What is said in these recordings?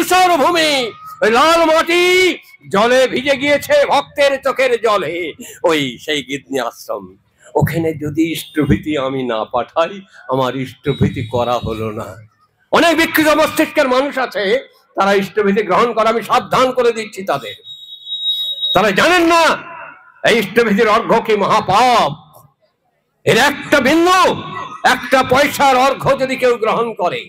ধূসর ভূমি, লাল মাটি জলে ভিজে গিয়েছে ভক্তের চোখের জলে, ওই সেই গিদনি আশ্রম। ওখানে যদি ইষ্টভীতি আমি না পাঠাই, আমার ইষ্টভীতি করা হলো না। অনেক বিকৃত মস্তিষ্কের মানুষ আছে, তারা ইষ্টভীতি গ্রহণ করা, আমি সাবধান করে দিচ্ছি তাদের। তারা জানেন না এই ইষ্টভীতির অর্ঘ্য কি মহাপাপ। এর একটা বিন্দু, একটা পয়সার অর্ঘ্য যদি কেউ গ্রহণ করে,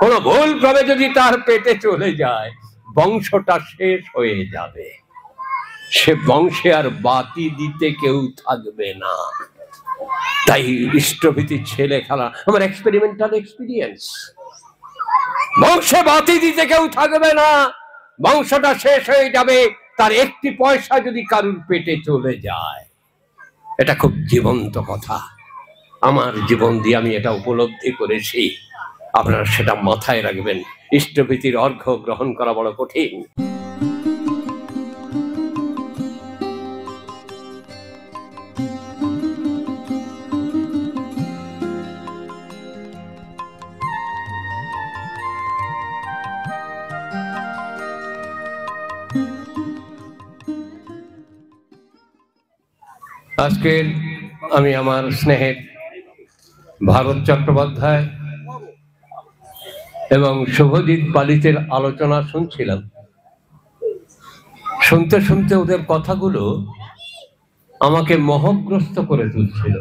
কোন ভুল ক্রমে যদি তার পেটে চলে যায়, বংশটা শেষ হয়ে যাবে। সে বংশে আর বাতি দিতে কেউ থাকবে না। তাই ইষ্টভীতি ছেলে খেলা আমার এক্সপেরিমেন্টাল এক্সপিরিয়েন্স। বংশে বাতি দিতে কেউ থাকবে না, বংশটা শেষ হয়ে যাবে তার একটি পয়সা যদি কারুর পেটে চলে যায়। এটা খুব জীবন্ত কথা, আমার জীবন দিয়ে আমি এটা উপলব্ধি করেছি। আপনারা সেটা মাথায় রাখবেন। ইষ্টভীতির অর্ঘ্য গ্রহণ করা বড় কঠিন। আজকের আমি আমার স্নেহের ভারত চট্টোপাধ্যায় এবং শুভজিৎ পালিতের আলোচনা শুনছিলাম। শুনতে শুনতে ওদের কথাগুলো আমাকে মোহগ্রস্ত করে তুলছিল।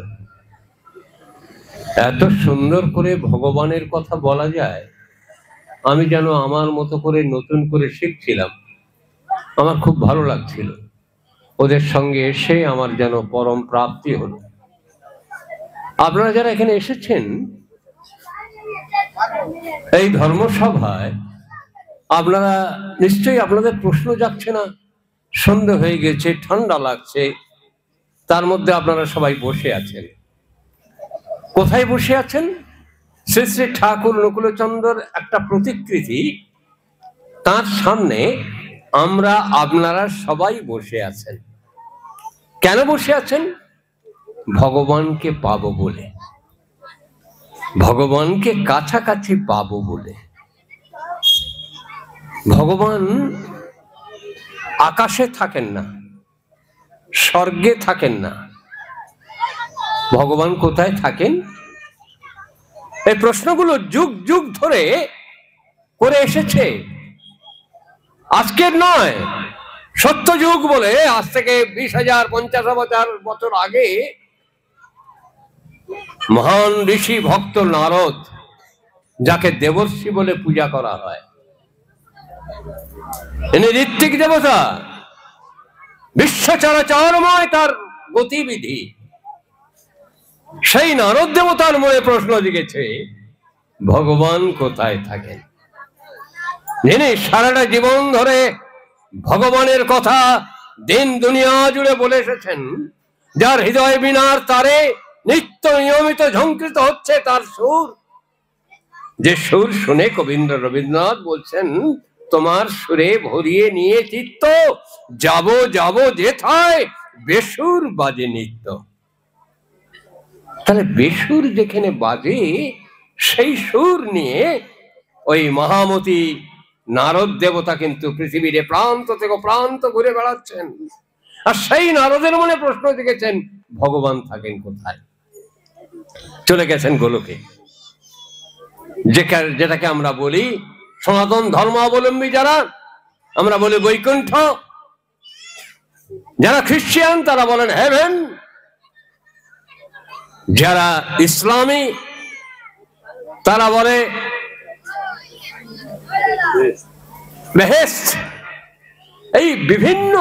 এত সুন্দর করে ভগবানের কথা বলা যায়, আমি যেন আমার মতো করে নতুন করে শিখছিলাম। আমার খুব ভালো লাগছিল। ওদের সঙ্গে এসে আমার যেন পরম প্রাপ্তি হলো। আপনারা যারা এখানে এসেছেন এই ধর্মসভায়, আপনারা নিশ্চয়ই আপনাদের প্রশ্ন যাচ্ছে না। সন্ধ্যা হয়ে গেছে, ঠান্ডা লাগছে, তার মধ্যে আপনারা সবাই বসে আছেন। কোথায় বসে আছেন? শ্রী শ্রী ঠাকুর নকুলচন্দ্রের একটা প্রতিকৃতি, তার সামনে আমরা আপনারা সবাই বসে আছেন। কেন বসে আছেন? ভগবানকে পাবো বলে, ভগবানকে কাছাকাছি পাবো বলে। ভগবান আকাশে থাকেন না, স্বর্গে থাকেন না। ভগবান কোথায় থাকেন? এই প্রশ্নগুলো যুগ যুগ ধরে করে এসেছে, আজকের নয়। সত্য যুগ বলে আজ থেকে 20,000 50,000 বছর আগে মহান ঋষি ভক্ত নারদ, যাকে দেবর্ষি বলে পূজা করা হয়, ইনি ঋত্বিক দেবতা, বিশ্ব চরাচরময় তার গতিবিধি। সেই নারদ দেবতার মনে প্রশ্ন জিগেছে, ভগবান কোথায় থাকেন? যিনি সারাটা জীবন ধরে ভগবানের কথা দিন দুনিয়া জুড়ে বলে এসেছেন, যার হৃদয় বীণার তারে নিত্য নিয়মিত ঝঙ্কৃত হচ্ছে তার সুর, যে সুর শুনে কবীন্দ্র রবীন্দ্রনাথ বলছেন, তোমার সুরে ভরিয়ে নিয়ে চিত্ত, যাব যাব যেথায় বেসুর বাজে নিত্য। তাহলে বেসুর যেখানে বাজে, সেই সুর নিয়ে ওই মহামতি নারদ দেবতা কিন্তু পৃথিবীর প্রান্ত থেকে প্রান্ত ঘুরে বেড়াচ্ছেন। আর সেই নারদের মনে প্রশ্ন জেগেছেন, ভগবান থাকেন কোথায়? চলে গেছেন গোলকে, যেটাকে আমরা বলি সনাতন ধর্মাবলম্বী যারা, আমরা বলি বৈকুণ্ঠ। যারা খ্রিস্টান তারা বলেন হেভেন, যারা ইসলামী তারা বলে বেহেশত। এই বিভিন্ন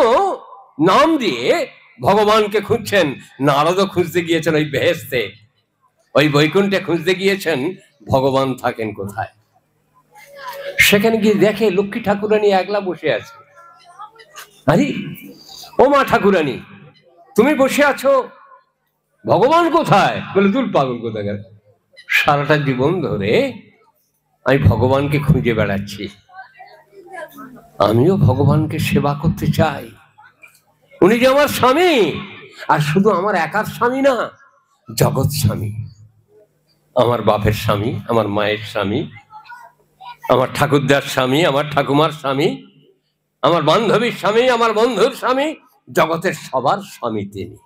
নাম দিয়ে ভগবানকে খুঁজছেন। নারদও খুঁজতে গিয়েছেন ওই বেহেশতে, ওই বৈকুণ্ঠে খুঁজতে গিয়েছেন ভগবান থাকেন কোথায়। সেখানে গিয়ে দেখে লক্ষ্মী ঠাকুরানী একলা বসে আছে। আরে ও মা ঠাকুরানী, তুমি বসে আছো, ভগবান কোথায়? বলে তুল পাগল কোথাকার, সারাটা জীবন ধরে আমি ভগবানকে খুঁজে বেড়াচ্ছি, আমিও ভগবানকে সেবা করতে চাই। উনি যে আমার স্বামী, আর শুধু আমার একার স্বামী না, জগৎ স্বামী, আমার বাপের স্বামী, আমার মায়ের স্বামী, আমার ঠাকুরদার স্বামী, আমার ঠাকুমার স্বামী, আমার বান্ধবীর স্বামী, আমার বন্ধুর স্বামী, জগতের সবার স্বামী তিনি।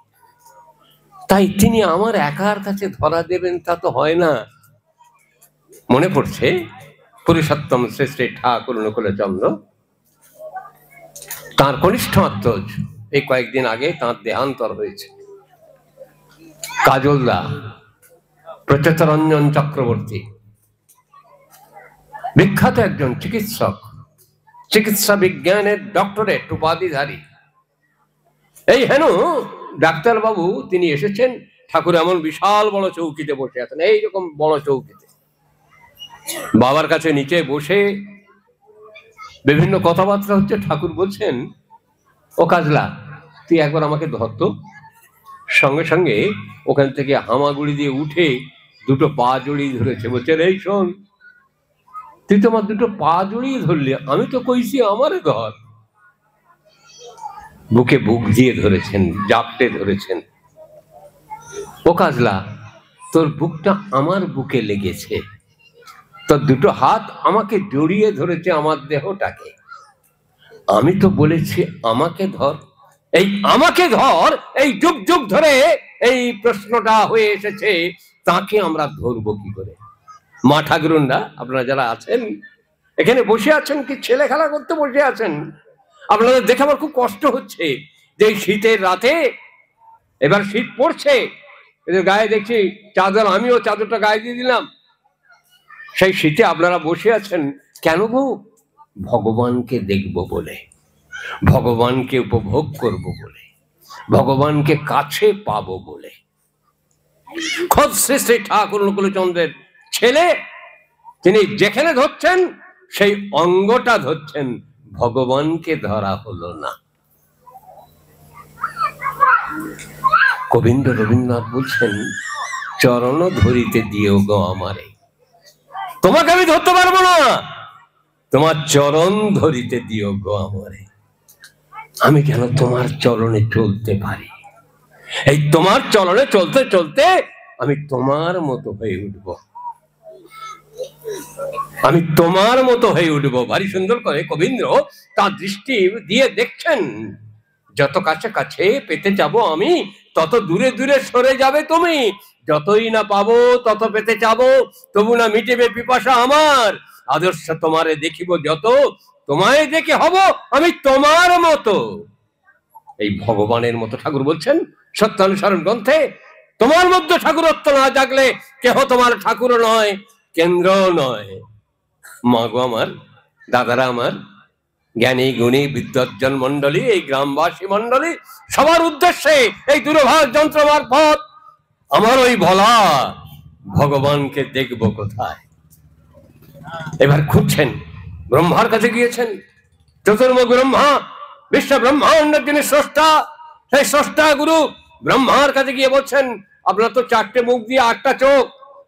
তাই তিনি আমার একার কাছে ধরা দেবেন তা তো হয় না। মনে পড়ছে পুরুষোত্তম শ্রী শ্রী ঠাকুর অনুকূলচন্দ্র, তাঁর কনিষ্ঠ আত্মজ, এই কয়েকদিন আগে তাঁর দেহান্তর হয়েছে। কাজলদা, প্রচেতরঞ্জন চক্রবর্তী, বিখ্যাত একজন চিকিৎসক, চিকিৎসা বিজ্ঞানের ডক্টরেট উপাধিধারী। এই হেন ডাক্তারবাবু তিনি এসেছেন, ঠাকুর এমন বিশাল বড় চৌকিতে বসে আছেন, এইরকম বড় চৌকিতে। বাবার কাছে নিচে বসে বিভিন্ন কথাবার্তা হচ্ছে। ঠাকুর বলছেন, ও কাজলা, তুই একবার আমাকে ধরতো। সঙ্গে সঙ্গে ওখান থেকে হামাগুড়ি দিয়ে উঠে দুটো পা জড়িয়ে ধরেছে। বলছেন, এই শোন, তুই তো আমার দুটো পা জড়িয়ে ধরলি, আমি তো কইছি আমারে ধর। বুকে বুক দিয়ে ধরেছেন, জাপটে ধরেছেন। ও কাজলা, তোর বুকটা আমার বুকে লেগেছে, তোর দুটো হাত আমাকে জড়িয়ে ধরেছে আমার দেহটাকে। আমি তো বলেছি আমাকে ধর। এই আমাকে ধর, এই যুগ যুগ ধরে এই প্রশ্নটা হয়ে এসেছে, তাকে আমরা ধরবো কি করে? মা ঠাকুরুনরা, আপনারা যারা আছেন এখানে বসে আছেন, কি ছেলে খেলা করতে বসে আছেন? আপনাদের দেখে আমার খুব কষ্ট হচ্ছে যে এই শীতের রাতে, এবার শীত পড়ছে, এদের গায়ে দেখছি চাদর, আমিও চাদরটা গায়ে দিয়ে দিলাম। সেই শীতে আপনারা বসে আছেন কেন গো? ভগবানকে দেখব বলে, ভগবানকে উপভোগ করব বলে, ভগবানকে কাছে পাবো বলে। খোদ শ্রী শ্রী ঠাকুর অনুকূলচন্দ্রের ছেলে, তিনি যেখানে ধরছেন সেই অঙ্গটা ধরছেন, ভগবানকে ধরা হলো না। গোবিন্দ রবীন্দ্রনাথ বলছেন, চরণ ধরিতে দিও গো আমারে। তোমাকে আমি ধরতে পারবো না, তোমার চরণ ধরিতে দিও গো আমারে। আমি যেন তোমার চরণে চলতে পারি। এই তোমার চরণে চলতে চলতে আমি তোমার মতো হয়ে উঠবো, আমি তোমার মতো হয়ে উঠবো। ভারী সুন্দর করে কবীন্দ্র তার দৃষ্টি দিয়ে দেখছেন, যত কাছে কাছে পেতে যাবো আমি, তত দূরে দূরে সরে যাবে তুমি। যতই না পাবো তত পেতে যাবো, তবু না মিটেবে পিপাসা আমার। আদর্শ তোমারে দেখিব যত, তোমায় দেখে হব আমি তোমার মতো। এই ভগবানের মতো ঠাকুর বলছেন সত্যানুসরণ গ্রন্থে, তোমার মধ্যে ঠাকুরত্ব না জাগলে কেহ তোমার ঠাকুর নয়, কেন্দ্র নয়। মা গো আমার, দাদারা আমার, জ্ঞানী গুণী বিদ্বজ্জন মন্ডলী, এই গ্রামবাসী মন্ডলী, সবার উদ্দেশ্যে এই দূরভাষ যন্ত্র মারফত আমার ওই বলা, ভগবানকে দেখব কোথায়? এবার খুঁজছেন, ব্রহ্মার কাছে গিয়েছেন। চতুর্মুখ ব্রহ্মা, বিশ্ব ব্রহ্মাণ্ডের যিনি স্রষ্টা, সেই স্রষ্টা গুরু ব্রহ্মার কাছে গিয়ে বলছেন, আপনার তো 4টে মুখ দিয়ে 8টা চোখ,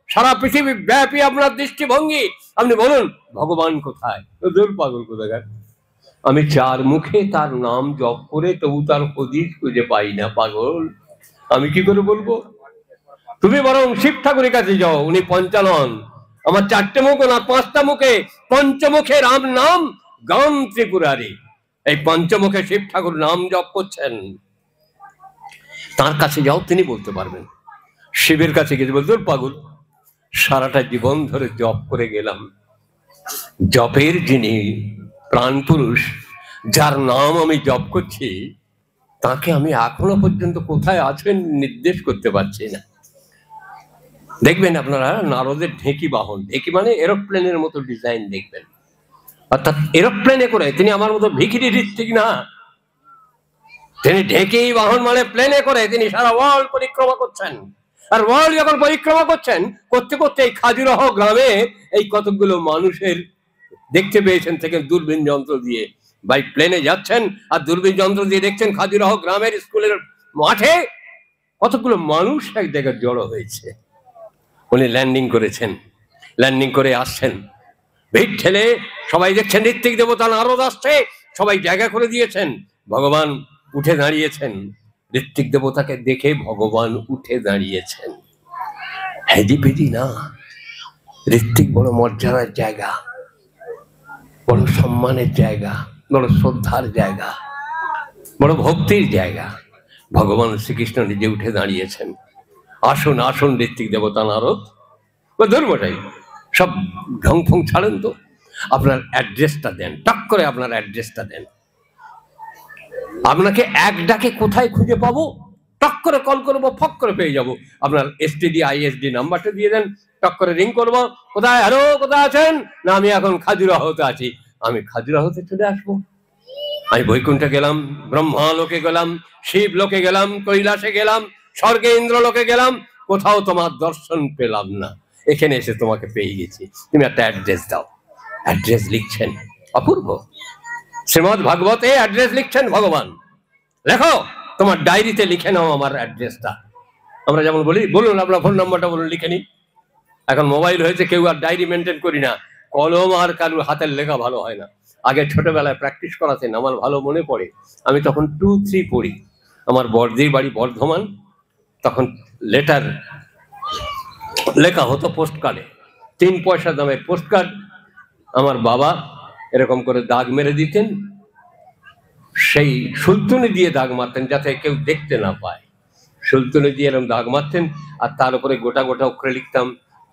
সারা পৃথিবী ব্যাপী আপনার দৃষ্টিভঙ্গি, আপনি বলুন ভগবান কোথায়? দূর পাগল কোথাকার, আমি 4 মুখে তার নাম জপ করে তবু তার হদিস খুঁজে পাই না। পাগল, আমি কি করে বলবো? তুমি বরং শিব ঠাকুরের কাছে যাও, উনি পঞ্চানন। আমার 4টে মুখ না 5টা মুখে, পঞ্চমুখে রাম নাম গান ত্রিপুরারি। এই পঞ্চমুখে শিব ঠাকুর নাম জপ করছেন, তার কাছে যাও, তিনি বলতে পারবেন। শিবের কাছে গিয়ে বলতে, পাগল, সারাটা জীবন ধরে জপ করে গেলাম, জপের যিনি প্রাণ পুরুষ, যার নাম আমি জপ করছি, তাকে আমি এখনো পর্যন্ত কোথায় আছেন নির্দেশ করতে পারছি না। দেখবেন আপনারা নারদের ঢেঁকি বাহন, ঢেঁকি মানে এরোপ্লেনের মতো ডিজাইন দেখবেন, অর্থাৎ এরোপ্লেনে করে, তিনি আমার মতো ভিখিরি ঋত্বিক না, তিনি ঢেঁকি বাহন মানে প্লেনে করে তিনি সারা ওয়ার্ল্ড পরিক্রমা করছেন। আর ওয়ার্ল্ড যখন পরিক্রমা করছেন, করতে করতে এই খাজুরাহ গ্রামে এই কতগুলো মানুষের দেখতে পেয়েছেন থেকে দূরবীন যন্ত্র দিয়ে, বাই প্লেনে যাচ্ছেন আর দূরবীন যন্ত্র দিয়ে দেখছেন খাজুরাহ গ্রামের স্কুলের মাঠে কতগুলো মানুষ এক জায়গায় জড়ো হয়েছে। উনি ল্যান্ডিং করেছেন, ল্যান্ডিং করে আসছেন, ভিড় ঠেলে সবাই দেখছেন ঋত্বিক দেবতা নারদ আসছে, সবাই জায়গা করে দিয়েছেন, ভগবান উঠে দাঁড়িয়েছেন। ঋত্বিক দেবতাকে দেখে ভগবান উঠে দাঁড়িয়েছেন, হেদি পেদি না, ঋত্বিক বড় মর্যাদার জায়গা। বড় সম্মানের জায়গা, বড় শ্রদ্ধার জায়গা, বড় ভক্তির জায়গা। ভগবান শ্রীকৃষ্ণ নিজে উঠে দাঁড়িয়েছেন। আসুন আসুন ঋত্বিক দেবতা নারদ, ধর্মটাই সব ঢং ফং ছাড়েন তো, আপনার অ্যাড্রেসটা দেন, টক করে আপনার অ্যাড্রেসটা দেন। আপনাকে এক ডাকে কোথায় খুঁজে পাবো? টক করে কল করবো, ফক করে পেয়ে যাবো। আপনার এসটিডি আইএসডি নাম্বারটা দিয়ে দেন, টক করে রিং করবো। কোথায়? হ্যালো, কোথায় আছেন? না, আমি এখন খাজুরাহোতে আছি। আমি খাজুরাহোতে চলে আসবো। আমি বৈকুণ্ঠে গেলাম, ব্রহ্মালোকে গেলাম, শিব লোকে গেলাম, কৈলাসে গেলাম, স্বর্গে ইন্দ্রলোকে গেলাম, কোথাও তোমার দর্শন পেলাম না। এখানে এসে তোমাকে পেয়ে গেছি, তুমি একটা অ্যাড্রেস দাও। অ্যাড্রেস লিখছেন, অপূর্ব। শ্রীমদ ভাগবতে অ্যাড্রেস লিখছেন ভগবান। লেখো, তোমার ডায়েরিতে লিখে নাও আমার অ্যাড্রেসটা। আমরা যেমন বলি, বলুন আপনার ফোন নাম্বারটা বলুন, লিখে নিই। এখন মোবাইল হয়েছে, কেউ আর ডায়েরি মেনটেন করি না। কলম আর কারুর হাতের লেখা ভালো হয় না। আগে ছোটবেলায় প্র্যাকটিস করাতেন, আমার ভালো মনে পড়ে। আমি তখন 2-3 পড়ি। আমার বড়দির বাড়ি বর্ধমান। তখন লেটার লেখা হতো পোস্ট কার্ডে, 3 পয়সা দামের পোস্ট কার্ড। আমার বাবা এরকম করে দাগ মেরে দিতেন, সেই সুলতুনি দিয়ে দাগ মারতেন যাতে কেউ দেখতে না পায়। সুলতুনি দিয়ে এরকম দাগ মারতেন, আর তার উপরে গোটা গোটা অক্ষরে লিখতাম,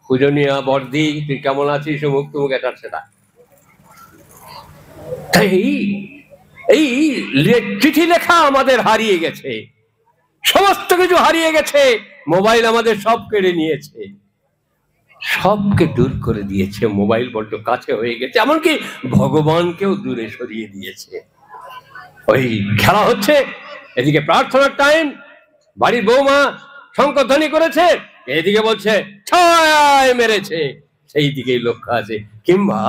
পূজনীয়া বর্দি, তুই কেমন আছিস, অমুক তমুক, এটা সেটা। এই চিঠি লেখা আমাদের হারিয়ে গেছে, সমস্ত কিছু হারিয়ে গেছে। মোবাইল আমাদের সব কেড়ে নিয়েছে, সবকে দূর করে দিয়েছে। মোবাইল বড্ড কাছে হয়ে গেছে, এমনকি ভগবানকেও দূরে সরিয়ে দিয়েছে। ওই খেলা হচ্ছে, এদিকে প্রার্থনার টাইম, বাড়ির বৌমা শঙ্করধ্বনি করেছে, এদিকে বলছে ছয় মেরেছে, সেই দিকেই লক্ষ্য আছে। কিংবা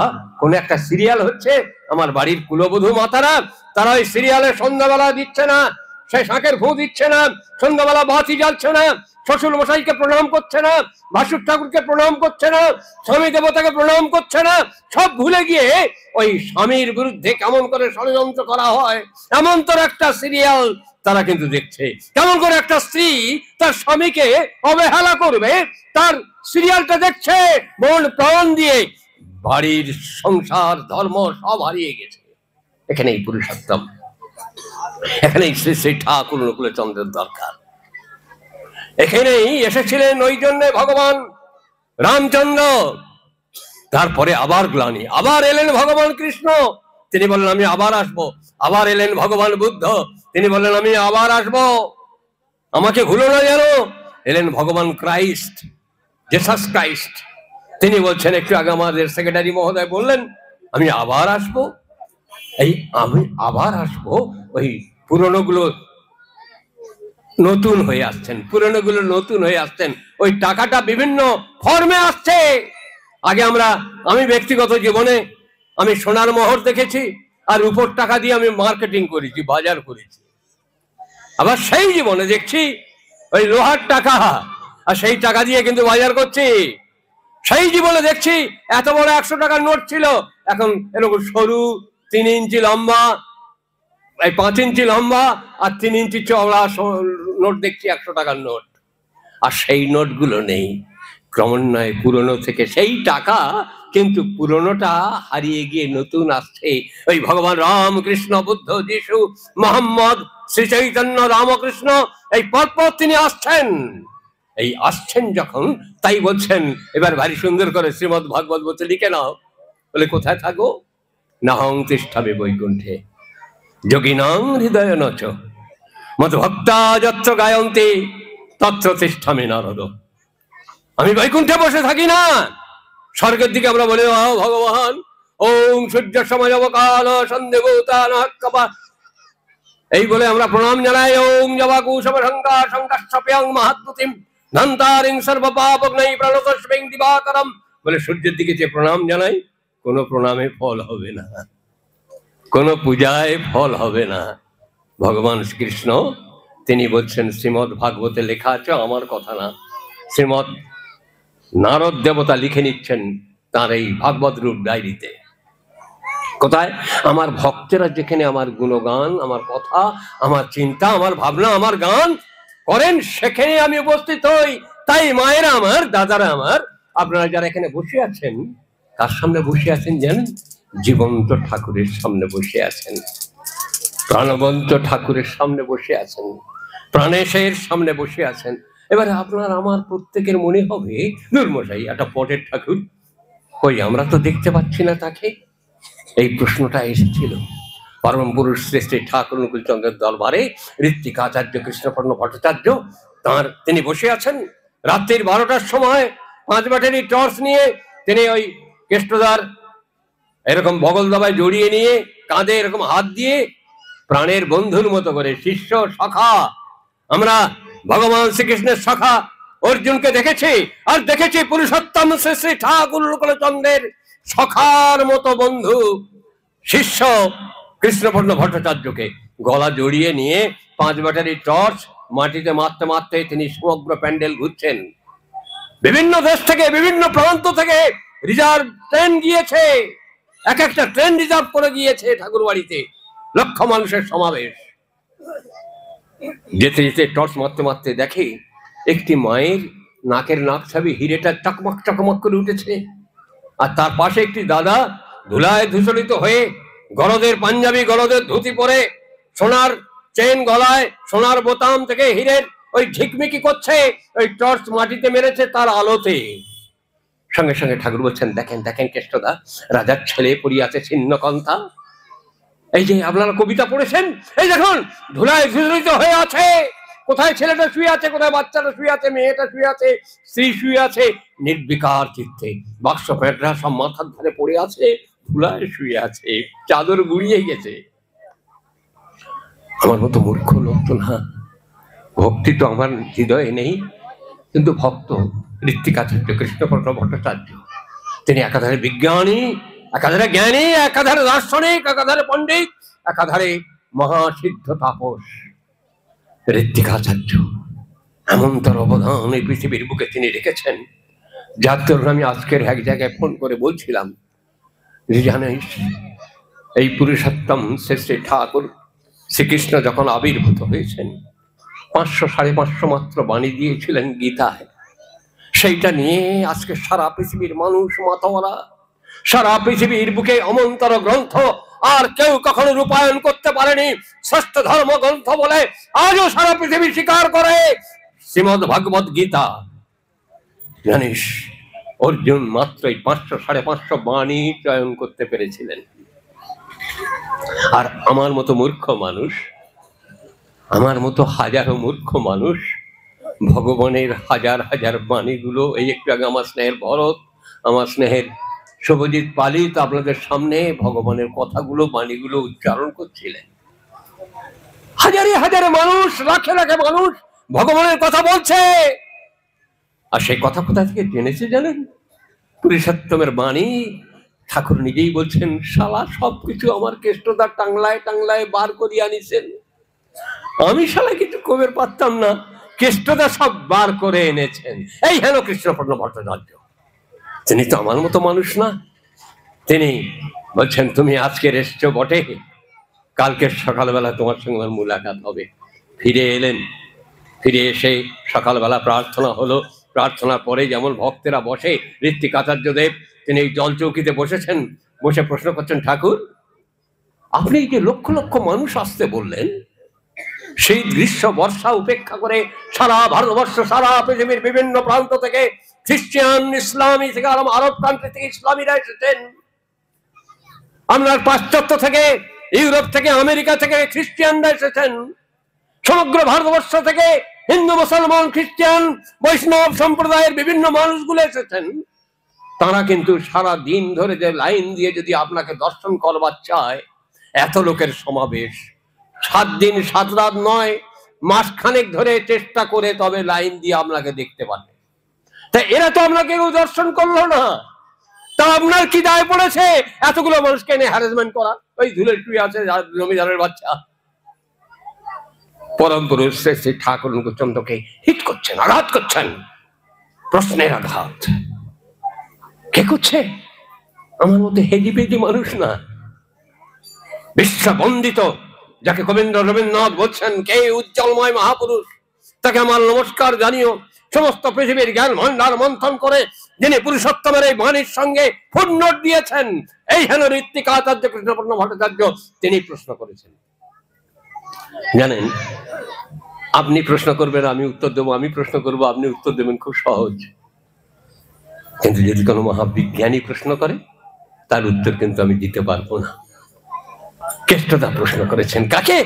কোন একটা সিরিয়াল হচ্ছে, আমার বাড়ির কুলবধূ মাতারা, তারা ওই সিরিয়ালে সন্ধ্যাবেলা দিচ্ছে না, সে শাঁখের ফু দিচ্ছে না, সন্ধ্যাবেলা বাতি জ্বালছে না, শ্বশুর মশাইকে প্রণাম করছে না, ভাসুর ঠাকুরকে প্রণাম করছে না, স্বামী দেবতাকে প্রণাম করছে না। সব ভুলে গিয়ে ওই স্বামীর বিরুদ্ধে কেমন করে ষড়যন্ত্র করা হয় এমন তোর একটা সিরিয়াল তারা কিন্তু দেখছে। কেমন করে একটা স্ত্রী তার স্বামীকে অবহেলা করবে, তার সিরিয়ালটা দেখছে মন প্রাণ দিয়ে। বাড়ির সংসার ধর্ম সব হারিয়ে গেছে। এখানেই পুরুষোত্তম, এখানেই শ্রী শ্রী ঠাকুর অনুকূল চন্দ্রের দরকার। এখানেই এসেছিলেন ওই জন্য ভগবান রামচন্দ্র। তারপরে আবার গ্লানি, আবার এলেন ভগবান কৃষ্ণ, তিনি বললেন আমি আবার আসবো। আবার এলেন ভগবান বুদ্ধ, তিনি বললেন আমি আবার আসবো, আমাকে ভুলো না যেন। এলেন ভগবান ক্রাইস্ট, জেসাস ক্রাইস্ট, তিনি বলছেন, একটু আগে আমাদের সেক্রেটারি মহোদয় বললেন আমি আবার আসবো। এই আমি আবার আসবো, ওই পুরনো গুলো নতুন হয়ে আসছেন, পুরনো গুলো নতুন হয়ে আসছেন, ওই টাকাটা বিভিন্ন ফর্মে আসছে। আগে আমি ব্যক্তিগত জীবনে আমি সোনার মোহর দেখেছি, আর উপর টাকা দিয়ে আমি মার্কেটিং করেছি, বাজার করেছি। আবার সেই জীবনে দেখছি ওই লোহার টাকা, আর সেই টাকা দিয়ে কিন্তু বাজার করছি। সেই জীবনে দেখছি এত বড় 100 টাকার নোট ছিল, এখন এরকম সরু 3 ইঞ্চি লম্বা, 5 ইঞ্চি লম্বা আর 3 ইঞ্চি চওড়া নোট দেখছি, 100 টাকার নোট। আর সেই নোটগুলো নেই, ক্রমান্বয়ে পুরনো থেকে সেই টাকা, কিন্তু পুরনোটা হারিয়ে গিয়ে নতুন আসছে। ওই ভগবান রাম, কৃষ্ণ, বুদ্ধ, যিশু, মোহাম্মদ, শ্রী চৈতন্য, রামকৃষ্ণ, এই পরপর তিনি আসছেন। এই আসছেন যখন, তাই বলছেন, এবার ভারী সুন্দর করে শ্রীমদ ভাগবত বলতে, লিখে নাও। বলে কোথায় থাকো? নাহং তিষ্ঠামি বৈকুণ্ঠে যোগিনাং হৃদয় নচ মদ্ভক্তা যত্র গায়ন্তে তত্র তিষ্ঠামি নারদ। আমি বৈকুণ্ঠে বসে থাকি না, স্বর্গের দিকে আমরা বলি ভগবান ওম সূর্য সমযবকাল সন্দেহতা, এই বলে আমরা প্রণাম জানাই। ওম জবাকু সমসংকা সংকাশ্যপ্যাং মহাদ্ভুতিম ধন্তারিং সর্বপাপগ্নৈ প্রলোকস্মিং দিবাকরম, বলে সূর্যের দিকে যে প্রণাম জানাই, কোনো প্রণামে ফল হবে না, কোনো পূজায় ফল হবে না। ভগবান শ্রীকৃষ্ণ তিনি বলছেন, শ্রীমদ ভাগবতে লেখা আছে, আমার কথা না, শ্রীমদ নারদ দেবতা লিখে নিচ্ছেন তার এই ভাগবত রূপ ডায়েরিতে। কোথায়? আমার ভক্তেরা যেখানে আমার গুণগান, আমার কথা, আমার চিন্তা, আমার ভাবনা, আমার গান করেন, সেখানে আমি উপস্থিত হই। তাই মায়েরা আমার, দাদারা আমার, আপনারা যারা এখানে বসে আছেন, কার সামনে বসে আছেন জানেন? জীবন্ত ঠাকুরের সামনে বসে আছেন, প্রাণবন্ত ঠাকুরের সামনে বসে আছেন, প্রাণেশের সামনে বসে আছেন। এবারে আপনার আমার প্রত্যেকের মনে হবে, নূরমশাই একটা পটের ঠাকুর, কই আমরা তো দেখতে পাচ্ছি না তাকে। এই প্রশ্নটা এসেছিল পরম পুরুষ শ্রী শ্রী ঠাকুর অনুকূলচন্দ্রের দরবারে। ঋত্বিকাচার্য কৃষ্ণপর্ণ ভট্টাচার্য তিনি বসে আছেন। রাত্রির 12টার সময় 5 ব্যাটারি টর্চ নিয়ে তিনি ওই কেষ্টদার এরকম বগল দাবায় জড়িয়ে নিয়ে, কাঁধে এরকম হাত দিয়ে প্রাণের বন্ধুর মতো করে, শিষ্য সখা, আমরা ভগবান শ্রীকৃষ্ণের সখা অর্জুনকে দেখেছি, আর দেখেছি পুরুষোত্তম শ্রী শ্রী ঠাকুর অনুকূলচন্দ্রের সখার মতো বন্ধু শিষ্য কৃষ্ণপর্ণ ভট্টাচার্যকে গলা জড়িয়ে নিয়ে 5 ব্যাটারি টর্চ মাটিতে মারতে মারতে তিনি সমগ্র প্যান্ডেল ঘুরছেন। বিভিন্ন দেশ থেকে, বিভিন্ন প্রান্ত থেকে রিজার্ভ ট্রেন গিয়েছে, এক একটা ট্রেন রিজার্ভ করে গিয়েছে ঠাকুর বাড়িতে, লক্ষ মানুষের সমাবেশ। যেতে যেতে টর্চ মারতে মারতে দেখে একটি মায়ের নাকের নাক ছাবি হিরেটা চকমক চকমক করে উঠেছে, আর তার পাশে একটি দাদা ধুলায় ধূসরিত হয়ে গলদের পাঞ্জাবি, গলদের ধুতি পরে, সোনার চেন গলায়, সোনার বোতাম থেকে হীরের ওই ঝিকমিকি করছে, ওই টর্চ মাটিতে মেরেছে তার আলোতে। সঙ্গে সঙ্গে ঠাকুর বলছেন, দেখেন দেখেন কেষ্টদা, রাজার ছেলে পড়িয়াছে ছিন্নকন্থা। এই যে আপনারা কবিতা পড়েছেন, এই দেখুন ধুলায় ধূসরিত হয়ে আছে, কোথায় ছেলেটা শুয়ে আছে, কোথায় বাচ্চাটা শুয়ে আছে, মেয়েটা শুয়ে আছে, স্ত্রী শুয়ে আছে, নির্বিকার চিত্তে বাক্স প্যাঁটরা সব মাথার ধারে পড়ে আছে, ধুলায় শুয়ে আছে, চাদর গুড়িয়ে গেছে। আমার মতো মূর্খ লোক তো না, ভক্তি তো আমার হৃদয়ে নেই, কিন্তু ভক্ত ঋত্বিকাচার্য কৃষ্ণপর্ণ ভট্টাচার্য, তিনি একাধারে বিজ্ঞানী, একাধারে জ্ঞানী, একাধারে দার্শনিক, একাধারে পণ্ডিত, একাধারে মহাসিদ্ধ তাপস। ঋত্বিকাচার্য এমনতর অবদান এই পৃথিবীর বুকে তিনি রেখেছেন, যার জন্য আমি আজকের এক জায়গায় ফোন করে বলছিলাম যে জানিস, এই পুরুষোত্তম শ্রী শ্রী ঠাকুর শ্রীকৃষ্ণ যখন আবির্ভূত হয়েছেন 500-550 মাত্র বাণী দিয়েছিলেন গীতায়, সেইটা নিয়ে আজকে সারা পৃথিবীর মানুষ মাতাওয়ালা, সারা পৃথিবীর বুকে অমন্তর গ্রন্থ আর কেউ কখনো রূপায়ণ করতে পারেনি শ্রেষ্ঠ ধর্ম গ্রন্থ বলে আজও সারা পৃথিবী স্বীকার করে শ্রীমদ ভাগবত গীতা। জানিস, অর্জুন মাত্র 500-550 বাণী চয়ন করতে পেরেছিলেন। আর আমার মতো মূর্খ মানুষ, আমার মতো হাজারো মূর্খ মানুষ ভগবানের হাজার হাজার বাণীগুলো, এই একটু আগে আমার স্নেহের ভরত, আমার স্নেহের শুভজিৎ পালিত আপনাদের সামনে ভগবানের কথাগুলো, বাণীগুলো উচ্চারণ করছিলেন। হাজারে হাজারে মানুষ, লাখে লাখে মানুষ ভগবানের কথা বলছে, আর সেই কথা কোথা থেকে জেনেছে জানেন? পুরুষোত্তমের বাণী। ঠাকুর নিজেই বলছেন, শালা সবকিছু আমার কেষ্টদা টাংলায় টাংলায় বার করিয়ে আনিছেন, আমি শালা কিছু কবের পারতাম না, কেষ্টদা সব বার করে এনেছেন। এই হেন কৃষ্ণপর্ণ ভট্টাচার্য, তিনি তো আমার মতো মানুষ না। তিনি বলছেন, তুমি আজকের এসছো বটে, কালকের সকালবেলা তোমার সঙ্গে আমার মুলাকাত হবে। ফিরে এলেন, ফিরে এসে সকালবেলা প্রার্থনা হলো, প্রার্থনার পরে যেমন ভক্তেরা বসে, ঋত্বিকাচার্য দেব তিনি জল চৌকিতে বসেছেন, বসে প্রশ্ন করছেন, ঠাকুর আপনি যে লক্ষ লক্ষ মানুষ আসতে বললেন, সেই গ্রীষ্ম বর্ষা উপেক্ষা করে সারা ভারতবর্ষ, সারা পৃথিবীর বিভিন্ন প্রান্ত থেকে খ্রিস্টান, ইসলামী থেকে আরব কান্ট্রি থেকে ইসলামীরা এসেছেন, আপনার পাশ্চাত্য থেকে, ইউরোপ থেকে, আমেরিকা থেকে খ্রিস্টানরা এসেছেন, সমগ্র ভারতবর্ষ থেকে হিন্দু, মুসলমান, খ্রিস্টান, বৈষ্ণব সম্প্রদায়ের বিভিন্ন মানুষগুলো এসেছেন। তারা কিন্তু সারা দিন ধরে যে লাইন দিয়ে যদি আপনাকে দর্শন করবার চায়, এত লোকের সমাবেশ 7 দিন 7 রাত নয়, মাসখানেক ধরে চেষ্টা করে তবে লাইন দিয়ে আপনাকে দেখতে পাবে। তা এরা তো আপনাকে কেউ দর্শন করলো না, তা আপনার কি দায় পড়েছে এতগুলো মানুষকে এনে হ্যারাসমেন্ট করা? ওই ধুলে শুয়ে আছে জমিদারের বাচ্চা। পরম পুরুষ শ্রী ঠাকুর অনুকূলচন্দ্রকে হিট করছেন, আঘাত করছেন, প্রশ্নের আঘাত। কে করছে? আমার মধ্যে হেজিবেজি মানুষ না, বিশ্ববন্দিত, যাকে রবীন্দ্রনাথ বলছেন কে উজ্জ্বলময় মহাপুরুষ, তাকে আমার নমস্কার জানিও। সমস্ত পৃথিবীর জ্ঞান ভান্ডার মন্থন করে যিনি পুরুষোত্তমের এই বাণীর সঙ্গে ফুটনোট দিয়েছেন, এই হেন ঋত্বিক আচার্য কৃষ্ণপূর্ণ ভট্টাচার্য তিনি প্রশ্ন করেছেন। জানেন, আপনি প্রশ্ন করবেন আমি উত্তর দেবো, আমি প্রশ্ন করবো আপনি উত্তর দেবেন, খুব সহজ। কিন্তু যদি কোনো মহাবিজ্ঞানী প্রশ্ন করে তার উত্তর কিন্তু আমি দিতে পারবো না। কেষ্টদা প্রশ্ন করেছেন কাকে?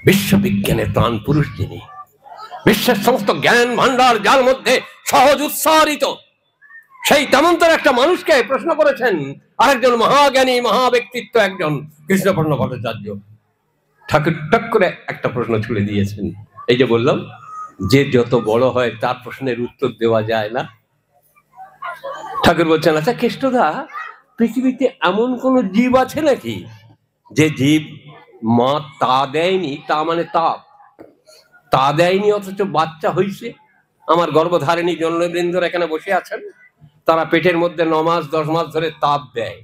বিশ্ববিজ্ঞানের প্রাণ পুরুষ যিনি, বিশ্বের সমস্ত জ্ঞান ভান্ডার যার মধ্যে সহজ উৎসারিত, সেই তেমন্তর একটা মানুষকে প্রশ্ন করেছেন আরেকজন মহাজ্ঞানী মহা ব্যক্তিত্ব, একজন কৃষ্ণপূর্ণ ভট্টাচার্য। ঠাকুর টক করে একটা প্রশ্ন ছুড়ে দিয়েছেন। এই যে বললাম, যে যত বড় হয় তার প্রশ্নের উত্তর দেওয়া যায় না। ঠাকুর বলছেন, আচ্ছা কেষ্টদা, পৃথিবীতে এমন কোন জীব আছে নাকি যে জীব মা তা দেয়নি, তা মানে তা দেয়নি অথচ বাচ্চা হয়েছে? আমার গর্ভধারিণী জনবৃন্দরা এখানে বসে আছেন, তারা পেটের মধ্যে 9 মাস 10 মাস ধরে তাপ দেয়,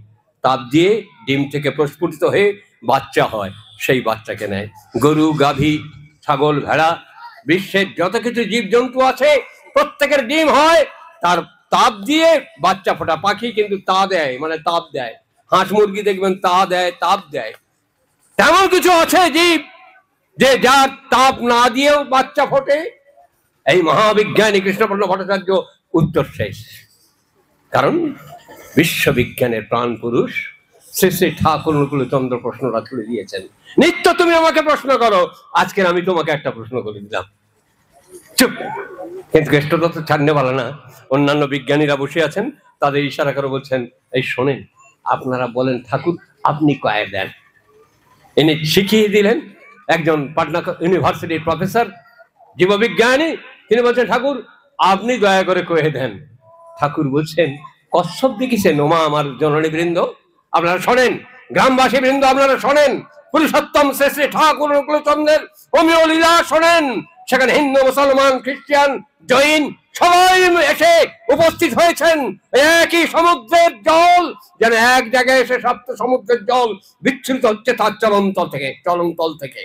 তাপ দিয়ে ডিম থেকে প্রস্ফুটিত হয়ে বাচ্চা হয়, সেই বাচ্চাকে নেয়। গরু, গাভী, ছাগল, ভেড়া, বিশ্বের যত কিছু জীবজন্তু আছে প্রত্যেকের ডিম হয়, তার তাপ দিয়ে বাচ্চা ফোটা। পাখি কিন্তু তা দেয়, মানে তাপ দেয়। হাঁস মুরগি দেখবেন তা দেয়, তাপ দেয়। তেমন কিছু আছে জীব যে যার তাপ না দিয়েও বাচ্চা ফোটে? এই মহাবিজ্ঞানী কৃষ্ণপূর্ণ ভট্টাচার্য উত্তর শেষ। কারণ বিশ্ববিজ্ঞানের প্রাণ পুরুষ শ্রী শ্রী ঠাকুর অনুকূলচন্দ্র প্রশ্নটা ছুড়ে দিয়েছেন। নিত্য তুমি আমাকে প্রশ্ন করো, আজকের আমি তোমাকে একটা প্রশ্ন করে দিলাম, চুপ। কিন্তু কেষ্টদা তো ছাড়নে ভালো না, অন্যান্য বিজ্ঞানীরা বসে আছেন, তাদের ইশারা করে বলছেন, এই শোনেন, আপনারা বলেন ঠাকুর আপনি কয়ে দেন। ইনি শিখিয়ে দিলেন, একজন পাটনা ইউনিভার্সিটির প্রফেসর জীববিজ্ঞানী, তিনি বলছেন ঠাকুর আপনি দয়া করে কয়ে দেন। ঠাকুর বলছেন, কচ্ছপ দেখেছেন ওমা আমার জননী বৃন্দ? আপনারা শোনেন, গ্রামবাসী বৃন্দ আপনারা শোনেন, পুরুষোত্তম শ্রী শ্রী ঠাকুর অনুকূলচন্দ্রের হোমিও লীলা শোনেন। সেখানে হিন্দু, মুসলমান, খ্রিস্টান, জৈন সবাই এসে উপস্থিত হয়েছেন। একই সমুদ্রের জল যেন এক জায়গায় এসে সপ্ত সমুদ্রের জল বিচ্ছুরিত হচ্ছে তার চলনতল থেকে।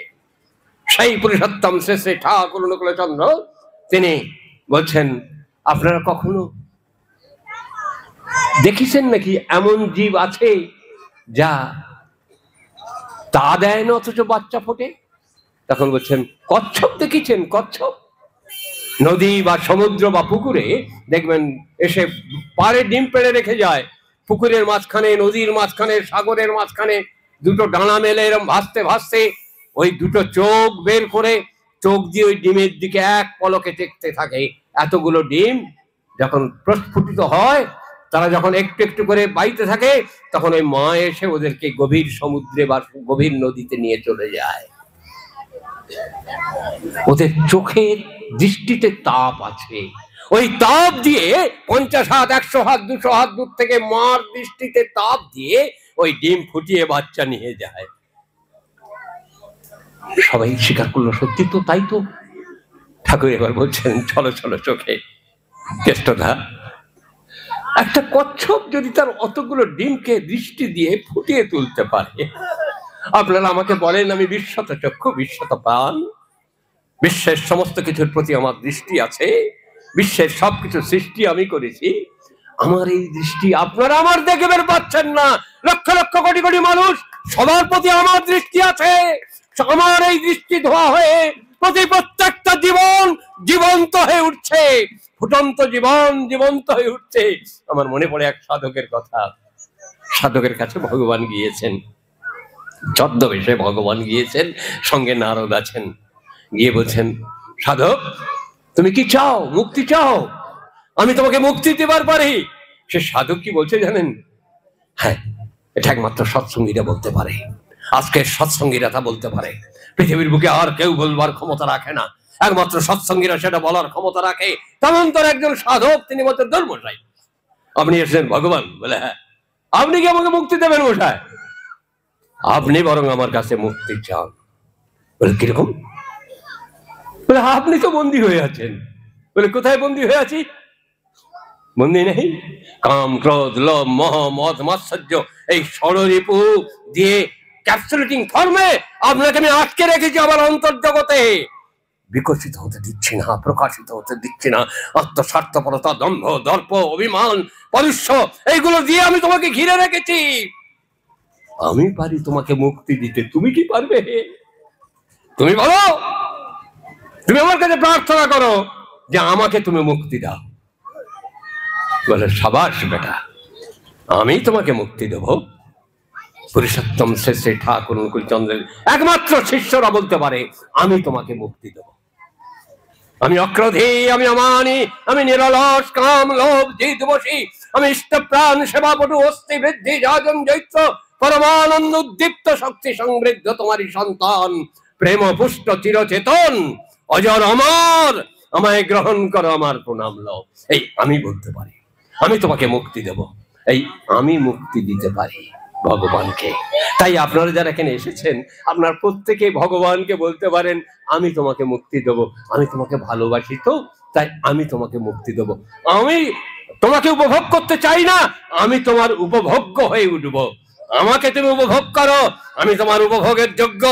সেই পুরুষোত্তম শ্রী শ্রী ঠাকুর অনুকূলচন্দ্র তিনি বলছেন, আপনারা কখনো দেখেছেন নাকি এমন জীব আছে যা তা দেয় না অথচ বাচ্চা ফোটে? তখন বলছেন, কচ্ছপ দেখেছেন? কচ্ছপ নদী বা সমুদ্র বা পুকুরে দেখবেন এসে পাড়ে ডিম পেড়ে রেখে যায়। পুকুরের মাঝখানে, নদীর মাঝখানে, সাগরের মাঝখানে দুটো ডানা মেলে এরকম ভাসতে ভাসতে ওই দুটো চোখ বের করে চোখ দিয়ে ওই ডিমের দিকে এক পলকে দেখতে থাকে। এতগুলো ডিম যখন প্রস্ফুটিত হয়, তারা যখন একটু একটু করে বাইতে থাকে, তখন ওই মা এসে ওদেরকে গভীর সমুদ্রে বা গভীর নদীতে নিয়ে চলে যায়। ওদের চোখের দৃষ্টিতে তাপ আছে, ওই তাপ দিয়ে 50 হাত 100 হাত 200 হাত দূর থেকে মার দৃষ্টিতে তাপ দিয়ে ওই ডিম ফুটিয়ে বাচ্চা নিয়ে যায়। সবাই স্বীকার করলো, সত্যি তো, তাই তো। ঠাকুর এবার বলছেন, চলো চলো চোখে। কেষ্টদা, একটা কচ্ছপ যদি তার অতগুলো ডিমকে দৃষ্টি দিয়ে ফুটিয়ে তুলতে পারে, আপনারা আমাকে বলেন আমি বিশ্বত চক্ষু বিশ্বত প্রাণ, বিশ্বের সমস্ত কিছুর প্রতি আমার দৃষ্টি আছে, বিশ্বের সবকিছু সৃষ্টি আমি করেছি, আমার এই দৃষ্টি আপনারা আমার দেখবেন পাচ্ছেন না? লক্ষ লক্ষ কোটি কোটি মানুষ, সবার প্রতি আমার দৃষ্টি আছে। আমার এই দৃষ্টি ধোয়া হয়ে প্রত্যেকটা জীবন জীবন্ত হয়ে উঠছে, ফুটন্ত জীবন জীবন্ত হয়ে উঠছে। আমার মনে পড়ে এক সাধকের কথা। সাধকের কাছে ভগবান গিয়েছেন, ছদ্মবেশে ভগবান গিয়েছেন, সঙ্গে নারদ আছেন। গিয়ে বলছেন, সাধক তুমি কি চাও? মুক্তি চাও? আমি তোমাকে মুক্তি দিবার পারি। সে সাধক কি বলছে জানেন? হ্যাঁ, এটা একমাত্র সৎসঙ্গীরা বলতে পারে। আজকের সৎসঙ্গীরা তা বলতে পারে। পৃথিবীর বুকে আর কেউ বলবার ক্ষমতা রাখে না, একমাত্র সৎসঙ্গীরা সেটা বলার ক্ষমতা রাখে। তেমন তোর একজন সাধক, তিনি বলতেন, ধর্মশাই আপনি এসেছেন ভগবান? বলে, হ্যাঁ। আপনি কি আমাকে মুক্তি দেবেন মশাই? আপনি বরং আমার কাছে মুক্তি চান। বলে, কিরকম? বলে, আপনি তো বন্দী হয়ে আছেন। বলে, কোথায় বন্দী হয়ে আছি? বন্দী নেই, কাম, ক্রোধ, লোভ, মোহ, মদ, মাৎসর্য এই ষড়রিপু দিয়ে ক্যাপসুলেটিং ফর্মে আপনাকে আমি আটকে রেখেছি আমার অন্তর্জগতে। বিকশিত হতে দিচ্ছি না, প্রকাশিত হতে দিচ্ছি না। আত্মস্বার্থপরতা, দম্ভ, দর্প, অভিমান, পরুষ্য, এইগুলো দিয়ে আমি তোমাকে ঘিরে রেখেছি। আমি পারি তোমাকে মুক্তি দিতে, তুমি কি পারবে? তুমি বলো, তুমি আমার কাছে প্রার্থনা করো যে আমাকে তুমি মুক্তি দাও। বলে সাবাস বেটা, আমি তোমাকে মুক্তি দেব। পুরুষোত্তম শ্রী শ্রী ঠাকুর অনুকূলচন্দ্রের একমাত্র শিষ্যরা বলতে পারে আমি তোমাকে মুক্তি দেব। আমি অক্রোধী, আমি অমানি, আমি নিরলস, কাম, লোভ, জিদ বসি, আমি ইষ্টপ্রাণ, সেবাপটু, অস্থি বৃদ্ধি, যাজন, জৈত্র, পরমানন্দ উদ্দীপ্ত, শক্তি সমৃদ্ধ তোমারই সন্তান, প্রেম পুষ্ট, চিরচেতন, অজর অমর, আমায় গ্রহণ করো, আমার প্রণাম লও। এই আমি বলতে পারি আমি তোমাকে মুক্তি দেব, এই আমি মুক্তি দিতে পারি ভগবানকে। তাই আপনারা যারা এখানে এসেছেন, আপনার প্রত্যেকে ভগবানকে বলতে পারেন আমি তোমাকে মুক্তি দেব, আমি তোমাকে ভালোবাসি, তো তাই আমি তোমাকে মুক্তি দেব। আমি তোমাকে উপভোগ করতে চাই না, আমি তোমার উপভোগ্য হয়ে উঠব। আমাকে তুমি উপভোগ করো, আমি তোমার উপভোগের যোগ্য।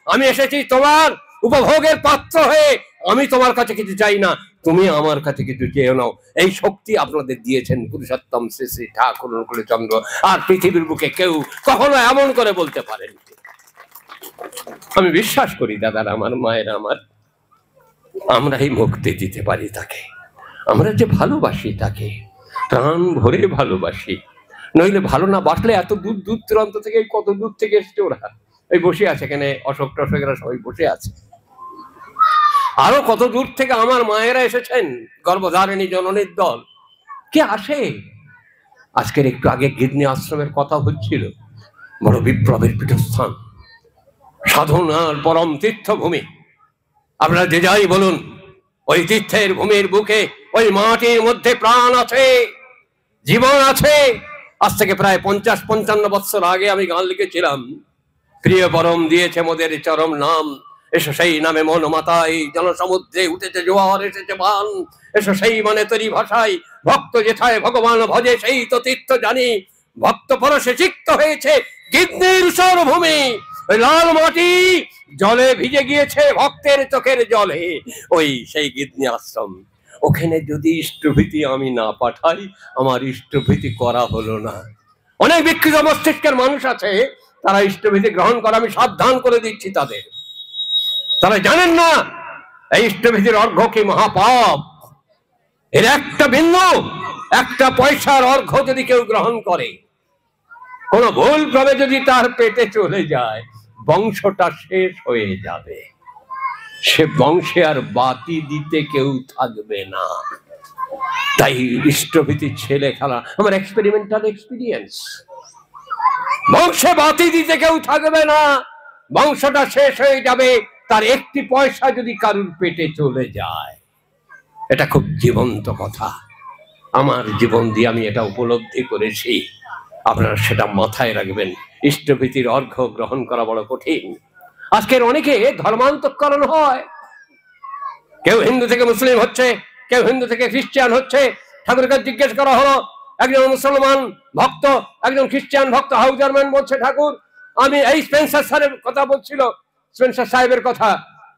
আমি এসেছি তোমার উপভোগের পাত্র হয়ে, আমি তোমার কাছে কিছু চাই না, তুমি আমার কাছে কিছু চেয়েও নাও। এই শক্তি আপনাদের দিয়েছেন পুরুষোত্তম শ্রী শ্রী ঠাকুর অনুকূলচন্দ্র। আর পৃথিবীর বুকে কেউ কখনো এমন করে বলতে পারেন। আমি বিশ্বাস করি দাদারা আমার, মায়েরা আমার, আমরা এই মুক্তি দিতে পারি তাকে। আমরা যে ভালোবাসি তাকে, প্রাণ ভরে ভালোবাসি। নইলে ভালো না বাসলে এত দূর দূর দূরান্ত থেকে, কত দূর থেকে এসছে ওরা, এই বসে আছে এখানে, অশোক টশোকেরা সবাই বসে আছে। আরো কত দূর থেকে আমার মায়েরা এসেছেন, গর্ভধারিণী জননীর দল। কে আসে? আজকের একটু আগে গিরনী আশ্রমের কথা হচ্ছিল, বড় বিপ্লবের পীঠস্থান, সাধনার পরম তীর্থভূমি। আপনারা যে যাই বলুন, ওই তীর্থের ভূমির বুকে, ওই মাটির মধ্যে প্রাণ আছে, জীবন আছে। আজ থেকে প্রায় 50-55 বছর আগে আমি গান লিখেছিলাম, প্রিয় পরম দিয়েছে মোদের চরম নাম, এসো সেই নামে মন মাতাই, জনসমুদ্রে উঠেছে জোয়ার, এসেছে বান, এসো সেই মানে তরি ভাষায়, ভক্ত যেথায় ভগবান ভজে সেই তো তীর্থ জানি, ভক্ত পরশে সিক্ত হয়েছে গিরনীর সরভূমি। লাল মাটি জলে ভিজে গিয়েছে ভক্তের চোখের জলে, ওই সেই গিরনী আশ্রম। ওখানে যদি ইষ্টভীতি আমি না পাঠাই, আমার ইষ্টভীতি করা হলো না। অনেক বিকৃত মস্তিষ্কের মানুষ আছে, তারা ইষ্টভীতি গ্রহণ করা, আমি সাবধান করে দিচ্ছি তাদের। তারা জানেন না এই ইষ্টভীতির অর্ঘ্য কি মহাপাপ। এর একটা বিন্দু, একটা পয়সার অর্ঘ্য যদি কেউ গ্রহণ করে, কোন ভুল ভাবে যদি তার পেটে চলে যায়, বংশটা শেষ হয়ে যাবে। সে বংশে আর বাতি দিতে কেউ থাকবে না। তাই ইষ্টভীতির ছেলে খেলা আমার এক্সপেরিমেন্টাল এক্সপিরিয়েন্স। বংশে বাতি দিতে কেউ থাকবে না, বংশটা শেষ হয়ে যাবে তার একটি পয়সা যদি কারুর পেটে চলে যায়। এটা খুব জীবন্ত কথা, আমার জীবন দিয়ে আমি এটা উপলব্ধি করেছি। আপনারা সেটা মাথায় রাখবেন। ইষ্টভীতির অর্ঘ্য গ্রহণ করা বড় কঠিন। আজকের অনেকে ধর্মান্তকরণ হয়, কেউ হিন্দু থেকে মুসলিম হচ্ছে, কেউ হিন্দু থেকে খ্রিস্টান হচ্ছে। ঠাকুরকে জিজ্ঞেস করা হলো, একজন মুসলমান ভক্ত, একজন খ্রিস্টান ভক্ত হাউজারম্যান বলছে, ঠাকুর আমি এই স্পেন্সার স্যারের কথা বলছিল, স্পেন্সার সাহেবের কথা,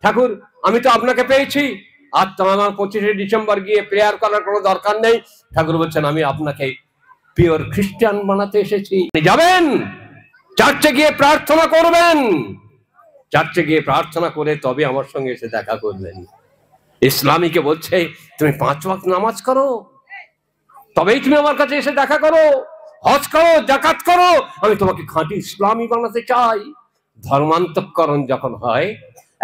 ঠাকুর আমি তো আপনাকে পেয়েছি, আর তো আমার 25শে ডিসেম্বর গিয়ে প্রেয়ার করার কোনো দরকার নেই। ঠাকুর বলছেন আমি আপনাকে পিওর খ্রিস্টান বানাতে এসেছি। যাবেন চার্চে গিয়ে প্রার্থনা করবেন, চার্চে গিয়ে প্রার্থনা করে তবে আমার সঙ্গে এসে দেখা করবেন। ইসলামীকে বলছে তুমি 5 ওয়াক্ত নামাজ করো, তবেই তুমি আমার কাছে এসে দেখা করো, হজ করো, যাকাত করো, আমি তোমাকে খাঁটি ইসলামী বানাতে চাই। ধর্মান্তকরণ যখন হয়,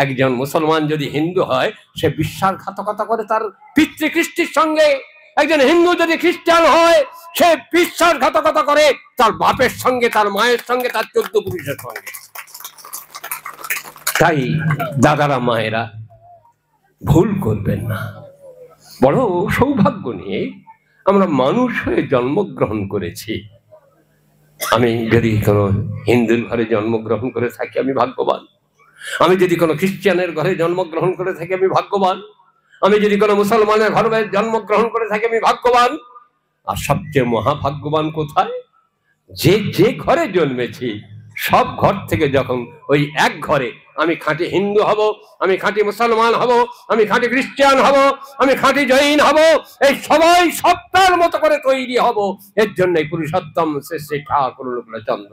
একজন মুসলমান যদি হিন্দু হয়, সে বিশ্বাসঘাতকতা করে তার পিতৃকৃষ্টির সঙ্গে। একজন হিন্দু যদি খ্রিস্টান হয়, সে বিশ্বাসঘাতকতা করে তার বাপের সঙ্গে, তার মায়ের সঙ্গে, তার 14 পুরুষের সঙ্গে। তাই দাদারা মায়েরা ভুল করবেন না। বড় সৌভাগ্য নিয়ে আমরা মানুষ হয়ে জন্মগ্রহণ করেছি। আমি যদি কোনো হিন্দুর ঘরে জন্মগ্রহণ করে থাকি আমি ভাগ্যবান, আমি যদি কোনো খ্রিস্টানের ঘরে জন্মগ্রহণ করে থাকি আমি ভাগ্যবান, আমি যদি কোনো মুসলমানের ঘরে জন্মগ্রহণ করে থাকি আমি ভাগ্যবান। আর সবচেয়ে মহাভাগ্যবান কোথায়? যে যে ঘরে জন্মেছি সব ঘর থেকে যখন ওই এক ঘরে আমি খাঁটি হিন্দু হব, আমি খাঁটি মুসলমান হব, আমি খাঁটি খ্রিস্টান হব, আমি খাঁটি জৈন হব, এই সবাই সত্তার মতো করে তৈরি হব। এর জন্যই পুরুষোত্তম শ্রী শ্রী ঠাকুর চন্দ্র